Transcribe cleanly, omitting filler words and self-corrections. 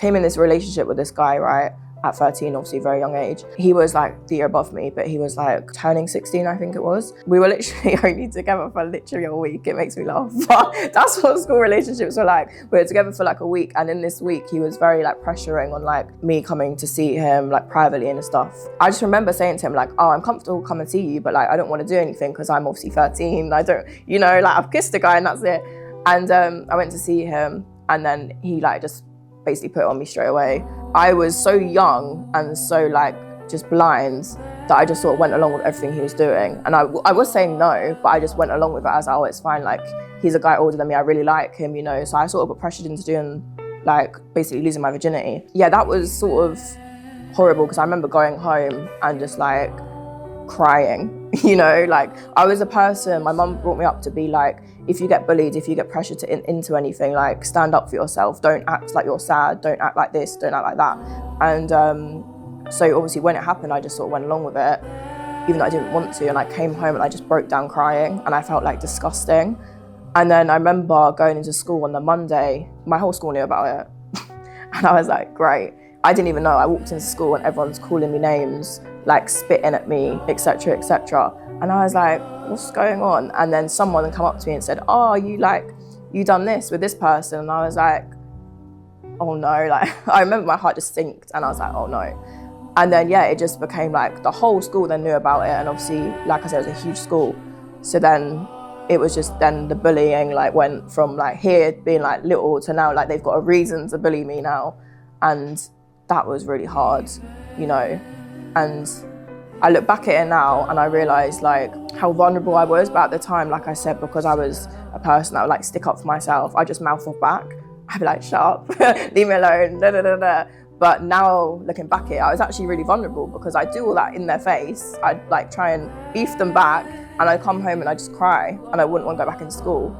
came in this relationship with this guy, right? At 13, obviously very young age. He was like the year above me, but he was like turning 16, I think it was. We were literally only together for literally a week. It makes me laugh, but that's what school relationships were like. We were together for like a week, and in this week, he was very like pressuring on like me coming to see him like privately and stuff. I just remember saying to him like, oh, I'm comfortable come and see you, but like I don't want to do anything because I'm obviously 13. I don't, you know, like I've kissed a guy and that's it. And I went to see him, and then he like just basically put it on me straight away. I was so young and so like just blind that I just sort of went along with everything he was doing. And I was saying no, but I just went along with it as, oh, it's fine. Like he's a guy older than me. I really like him, you know? So I sort of got pressured into doing like basically losing my virginity. Yeah, that was sort of horrible because I remember going home and just like crying, you know? Like I was a person, my mum brought me up to be like, if you get bullied, if you get pressured into anything, like stand up for yourself. Don't act like you're sad. Don't act like this. Don't act like that. And so obviously when it happened, I just sort of went along with it, even though I didn't want to. And I came home and I just broke down crying, and I felt like disgusting. And then I remember going into school on the Monday, my whole school knew about it. And I was like, great. I didn't even know. I walked into school and everyone's calling me names, like spitting at me, etc., etc. And I was like, what's going on? And then someone come up to me and said, oh, you done this with this person? And I was like, oh no. Like, I remember my heart just sinked and I was like, oh no. And then, yeah, it just became like the whole school then knew about it. And obviously, like I said, it was a huge school. So then it was just then the bullying like went from like here being like little to now like they've got a reason to bully me now. And that was really hard, you know. And I look back at it now and I realise like how vulnerable I was, but at the time, like I said, because I was a person that would like stick up for myself, I just mouth off back. I'd be like, shut up, leave me alone, da da da da. But now looking back at it, I was actually really vulnerable because I do all that in their face. I'd like try and beef them back, and I'd come home and I'd just cry and I wouldn't want to go back in school.